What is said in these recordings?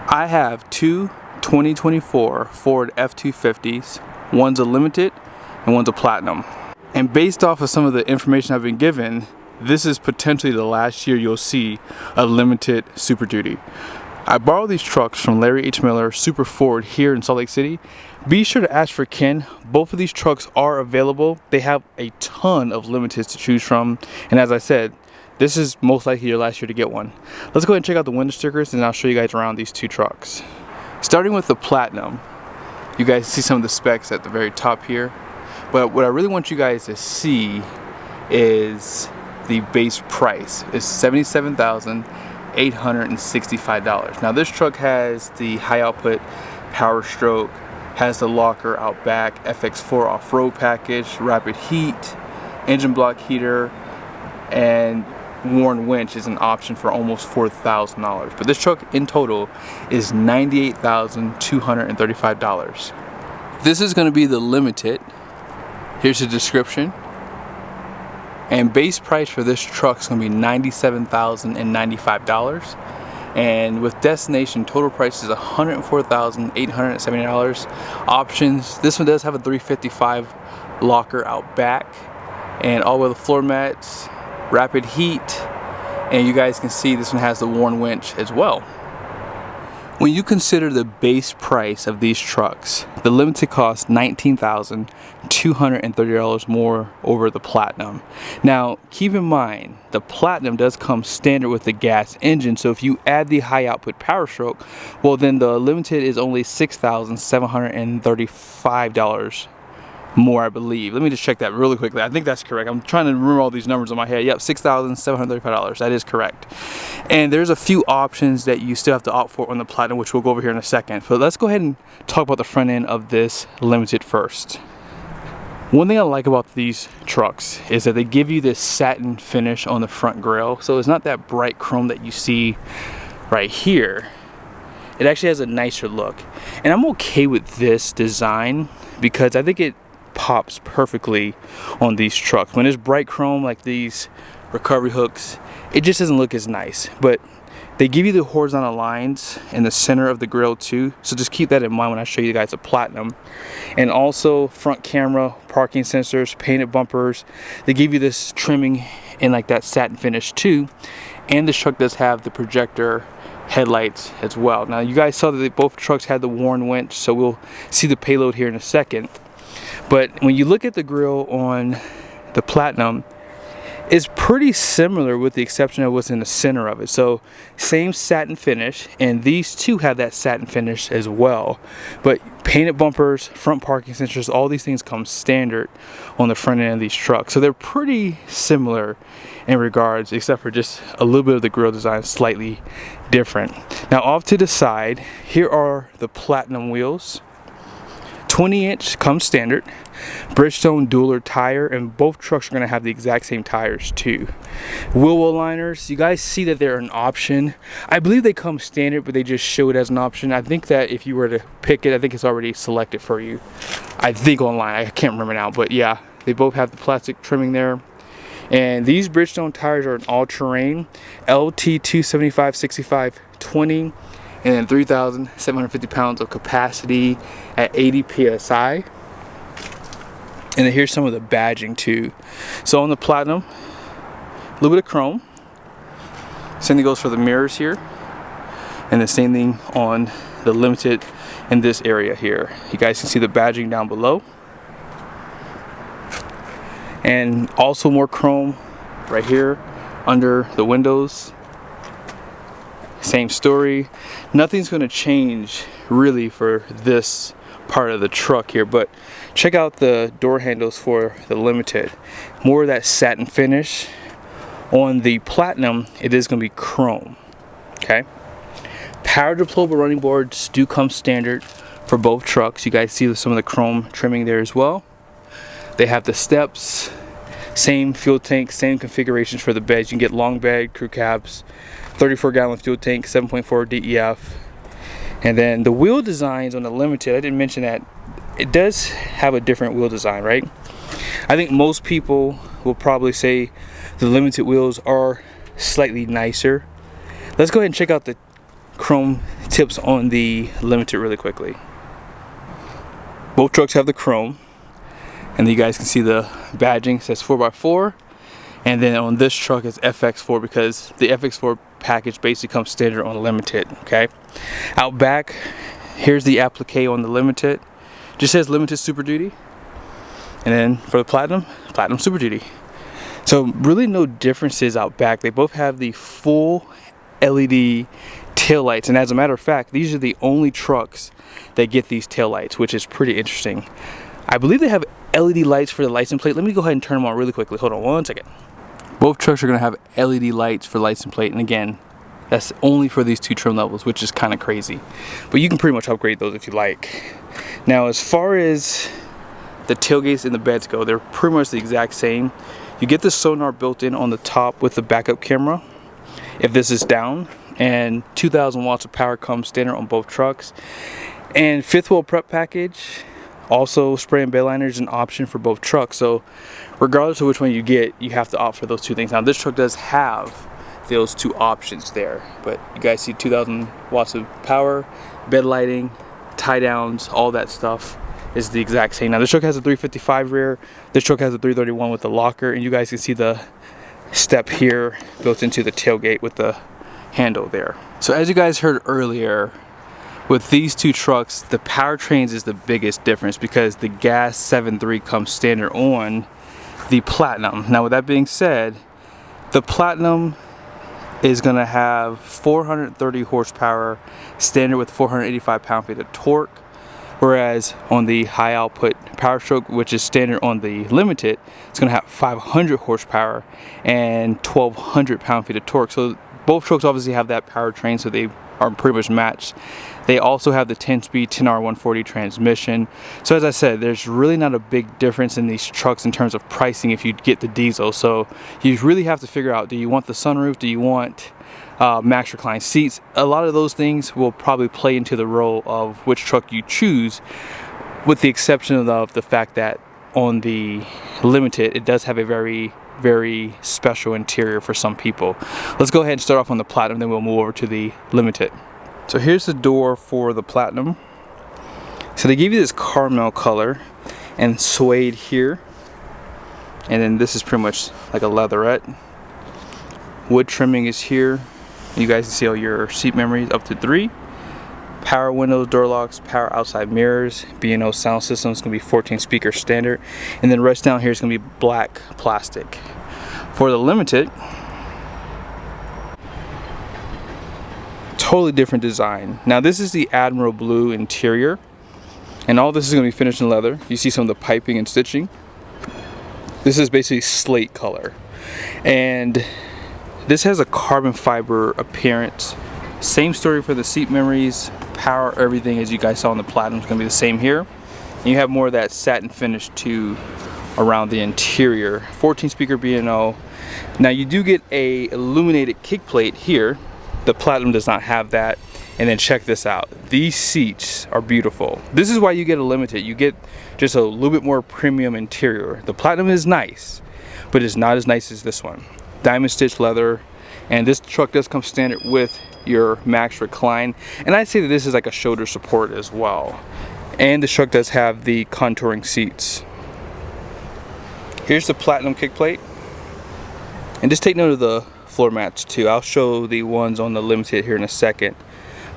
I have two 2024 Ford F250s. One's a limited and one's a platinum. And based off of some of the information I've been given, this is potentially the last year you'll see a limited Super Duty. I borrowed these trucks from Larry H. Miller Super Ford here in Salt Lake City. Be sure to ask for Ken. Both of these trucks are available. They have a ton of limiteds to choose from. And as I said, this is most likely your last year to get one. Let's go ahead and check out the window stickers and I'll show you guys around these two trucks. Starting with the platinum, you guys see some of the specs at the very top here. But what I really want you guys to see is the base price. It's $77,865. Now this truck has the high output power stroke, has the locker out back, FX4 off-road package, rapid heat, engine block heater, and worn winch is an option for almost $4,000. But this truck in total is $98,235. This is going to be the limited. Here's the description. And base price for this truck is going to be $97,095. And with destination, total price is $104,870. Options, this one does have a 355 locker out back and all weather floor mats, rapid heat, and you guys can see this one has the worn winch as well. When you consider the base price of these trucks, the limited costs $19,230 more over the platinum. Now keep in mind, the platinum does come standard with the gas engine, so if you add the high output power stroke, well then the limited is only $6,735 more, I believe. Let me just check that really quickly. I think that's correct. I'm trying to remember all these numbers in my head. Yep, $6,735. That is correct. And there's a few options that you still have to opt for on the platinum, which we'll go over here in a second. So let's go ahead and talk about the front end of this limited first. One thing I like about these trucks is that they give you this satin finish on the front grille. So it's not that bright chrome that you see right here. It actually has a nicer look. And I'm okay with this design because I think it pops perfectly on these trucks. When it's bright chrome like these recovery hooks, it just doesn't look as nice. But they give you the horizontal lines in the center of the grille too, so just keep that in mind when I show you guys a platinum. And also front camera, parking sensors, painted bumpers. They give you this trimming in like that satin finish too. And this truck does have the projector headlights as well. Now you guys saw that both trucks had the worn winch, so we'll see the Payload here in a second. But when you look at the grille on the platinum, it's pretty similar with the exception of what's in the center of it. So same satin finish, and these two have that satin finish as well. But painted bumpers, front parking sensors, all these things come standard on the front end of these trucks. So they're pretty similar in regards, except for just a little bit of the grille design slightly different. Now off to the side, here are the platinum wheels. 20-inch comes standard, Bridgestone dueler tire, and both trucks are going to have the exact same tires too. Wheel well liners, you guys see that they're an option. I believe they come standard, but they just show it as an option. I think that if you were to pick it, I think it's already selected for you. I think online, I can't remember now, but yeah, they both have the plastic trimming there. And these Bridgestone tires are an all-terrain LT 275/65/20. And then 3,750 pounds of capacity at 80 psi. And then here's some of the badging too. So on the platinum, a little bit of chrome. Same thing goes for the mirrors here. And the same thing on the limited in this area here. You guys can see the badging down below. And also more chrome right here under the windows. Same story. Nothing's going to change really for this part of the truck here, but check out the door handles for the limited. More of that satin finish. On the platinum, it is going to be chrome. Okay. Power deployable running boards do come standard for both trucks. You guys see some of the chrome trimming there as well. They have the steps, same fuel tank, same configurations for the beds. You can get long bed, crew cabs, 34-gallon fuel tank, 7.4 DEF. And then the wheel designs on the limited, I didn't mention that, it does have a different wheel design, right? I think most people will probably say the limited wheels are slightly nicer. Let's go ahead and check out the chrome tips on the Limited really quickly. Both trucks have the chrome, and then you guys can see the badging says 4x4, and then on this truck is FX4 because the FX4 package basically comes standard on the Limited. Okay, out back, here's the applique on the Limited. Just says Limited Super Duty, and then for the Platinum Super Duty. So really no differences out back. They both have the full LED taillights, and as a matter of fact, these are the only trucks that get these taillights, which is pretty interesting. I believe they have LED lights for the license plate. Let me go ahead and turn them on really quickly. Hold on one second. Both trucks are going to have LED lights for license plate, and again, that's only for these 2 trim levels, which is kind of crazy. But you can pretty much upgrade those if you like. Now, as far as the tailgates and the beds go, they're pretty much the exact same. You get the sonar built in on the top with the backup camera if this is down, and 2,000 watts of power comes standard on both trucks. And 5th wheel prep package, also spray and bed liner is an option for both trucks. So regardless of which one you get, you have to opt for those 2 things. Now this truck does have those 2 options there, but you guys see 2,000 watts of power, bed lighting, tie downs, all that stuff is the exact same. Now this truck has a 355 rear, this truck has a 331 with the locker, and you guys can see the step here built into the tailgate with the handle there. So as you guys heard earlier, with these 2 trucks, the powertrains is the biggest difference because the gas 7.3 comes standard on the Platinum. Now with that being said, the Platinum is going to have 430 horsepower standard with 485 pound-feet of torque, whereas on the high output Power Stroke, which is standard on the Limited, it's going to have 500 horsepower and 1200 pound-feet of torque. So both trucks obviously have that powertrain, so they are pretty much matched. They also have the 10-speed 10R140 transmission. So as I said, there's really not a big difference in these trucks in terms of pricing if you get the diesel. So you really have to figure out, do you want the sunroof? Do you want max recline seats? A lot of those things will probably play into the role of which truck you choose, with the exception of the fact that on the Limited, it does have a very special interior for some people. Let's go ahead and start off on the Platinum, then we'll move over to the Limited. So here's the door for the Platinum. So they give you this caramel color and suede here, and then this is pretty much like a leatherette. Wood trimming is here. You guys can see all your seat memories up to 3. Power windows, door locks, power outside mirrors, B&O sound system is going to be 14 speaker standard, and then rest down here is going to be black plastic. For the Limited, totally different design. Now this is the Admiral Blue interior, and all this is going to be finished in leather. You see some of the piping and stitching. This is basically slate color, and this has a carbon fiber appearance. Same story for the seat memories, power, everything as you guys saw on the Platinum is going to be the same here. And you have more of that satin finish too around the interior. 14 speaker B&O. Now you do get a illuminated kick plate here. The Platinum does not have that. And then check this out. These seats are beautiful. This is why you get a Limited. You get just a little bit more premium interior. The Platinum is nice, but it's not as nice as this one. Diamond stitch leather, and this truck does come standard with your max recline, and I'd say that this is like a shoulder support as well. And the truck does have the contouring seats. Here's the Platinum kick plate, and just take note of the floor mats too. I'll show the ones on the Limited here in a second,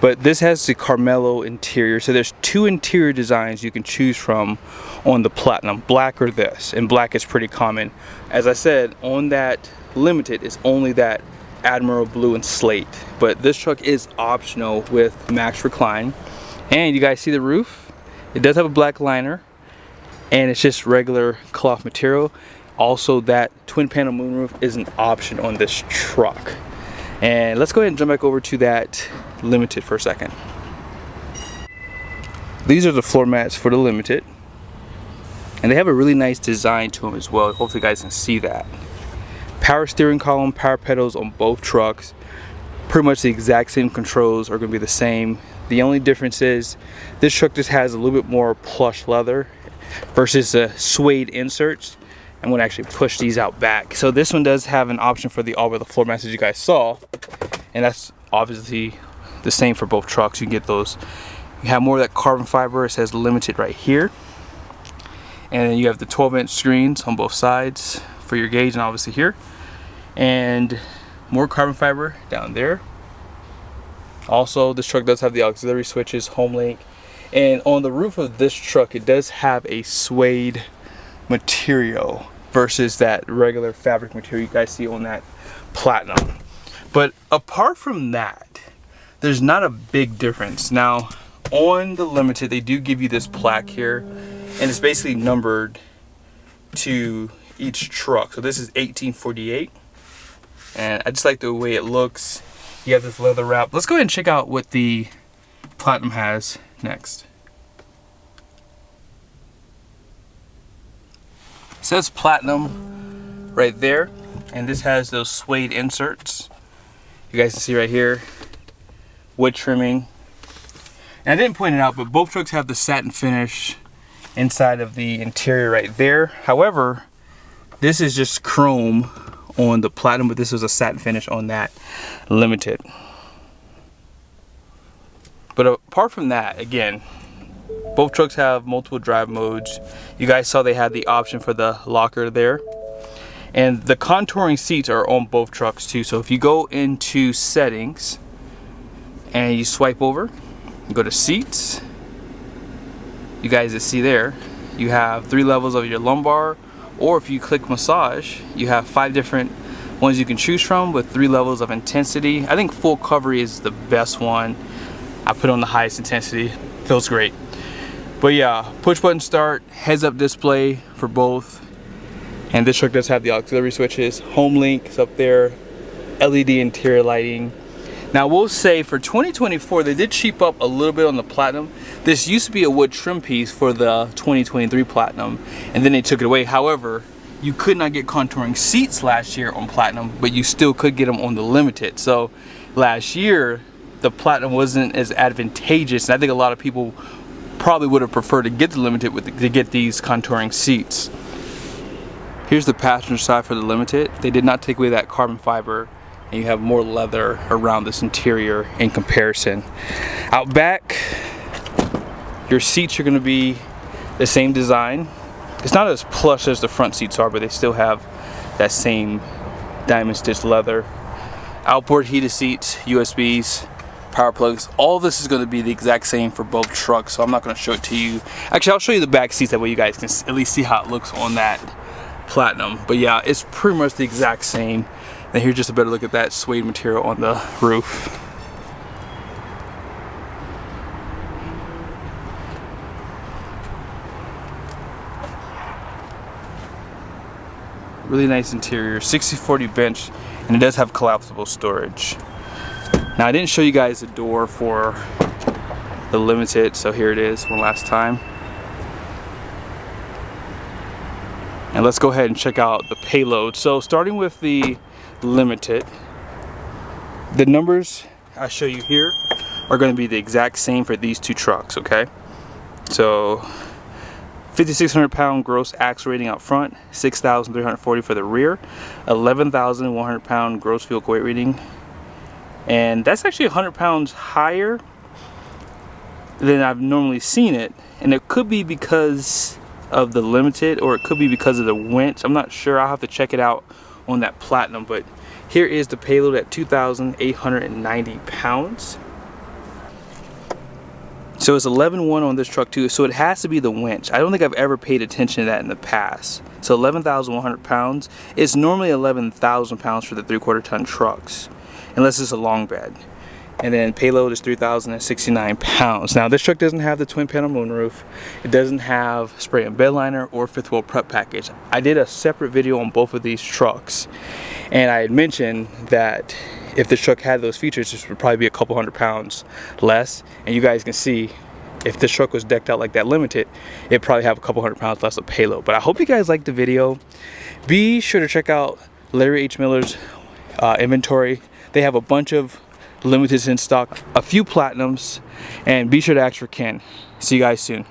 but this has the Carmelo interior. So there's 2 interior designs you can choose from on the Platinum, black or this, and black is pretty common. As I said, on that Limited is only that Admiral Blue and slate, but this truck is optional with max recline. And you guys see the roof, it does have a black liner, and it's just regular cloth material. Also, that twin panel moonroof is an option on this truck. And let's go ahead and jump back over to that Limited for a second. These are the floor mats for the Limited, and they have a really nice design to them as well. Hopefully you guys can see that. Power steering column, power pedals on both trucks. Pretty much the exact same controls are going to be the same. The only difference is this truck just has a little bit more plush leather versus the suede inserts. I'm going to actually push these out back. So this one does have an option for the all weather floor mats as you guys saw, and that's obviously the same for both trucks. You can get those. You have more of that carbon fiber. It says limited right here. And then you have the 12-inch screens on both sides for your gauge, and obviously here. And more carbon fiber down there. Also, this truck does have the auxiliary switches, home link. And on the roof of this truck, it does have a suede material versus that regular fabric material you guys see on that Platinum. But apart from that, there's not a big difference. Now, on the Limited, they do give you this plaque here, and it's basically numbered to each truck. So this is 1848, and I just like the way it looks. You have this leather wrap. Let's go ahead and check out what the Platinum has next. It says Platinum right there, and this has those suede inserts. You guys can see right here, wood trimming. And I didn't point it out, but both trucks have the satin finish inside of the interior right there. However, this is just chrome on the Platinum, but this was a satin finish on that Limited. But apart from that, again, both trucks have multiple drive modes. You guys saw they had the option for the locker there. And the contouring seats are on both trucks too. So if you go into settings and you swipe over, you go to seats, you guys can see there, you have 3 levels of your lumbar, or if you click massage, you have 5 different ones you can choose from with 3 levels of intensity. I think full cover is the best one. I put on the highest intensity, feels great. But yeah, push button start, heads up display for both. And this truck does have the auxiliary switches, home link is up there, LED interior lighting. Now we'll say for 2024, they did cheap up a little bit on the Platinum. This used to be a wood trim piece for the 2023 Platinum, and then they took it away. However, you could not get contouring seats last year on Platinum, but you still could get them on the Limited. So last year, the Platinum wasn't as advantageous, and I think a lot of people probably would have preferred to get the Limited to get these contouring seats. Here's the passenger side for the Limited. They did not take away that carbon fiber, and you have more leather around this interior in comparison. Out back, your seats are going to be the same design. It's not as plush as the front seats are, but they still have that same diamond stitched leather. Outboard heated seats, USBs, power plugs. All this is going to be the exact same for both trucks, so I'm not going to show it to you. Actually, I'll show you the back seats, that way you guys can at least see how it looks on that Platinum. But yeah, it's pretty much the exact same. And here's just a better look at that suede material on the roof. Really nice interior, 60/40 bench, and it does have collapsible storage. Now I didn't show you guys the door for the Limited, so here it is one last time. And let's go ahead and check out the Payload. So starting with the Limited, the numbers I show you here are going to be the exact same for these two trucks, okay? So 5,600 pound gross axle rating out front, 6,340 for the rear, 11,100 pound gross vehicle weight rating, and that's actually 100 pounds higher than I've normally seen it, and it could be because of the Limited, or it could be because of the winch. I'm not sure. I'll have to check it out on that Platinum. But here is the Payload at 2,890 pounds. So it's 11.1 on this truck too, so it has to be the winch. I don't think I've ever paid attention to that in the past. So 11,100 pounds. It's normally 11,000 pounds for the 3/4 ton trucks, unless it's a long bed. And then Payload is 3,069 pounds. Now this truck doesn't have the twin panel moonroof. It doesn't have spray and bed liner or fifth wheel prep package. I did a separate video on both of these trucks, and I had mentioned that if this truck had those features, this would probably be a couple hundred pounds less. And you guys can see, if this truck was decked out like that Limited, it'd probably have a couple hundred pounds less of Payload. But I hope you guys liked the video. Be sure to check out Larry H. Miller's inventory. They have a bunch of Limiteds in stock, a few Platinums, and be sure to ask for Ken. See you guys soon.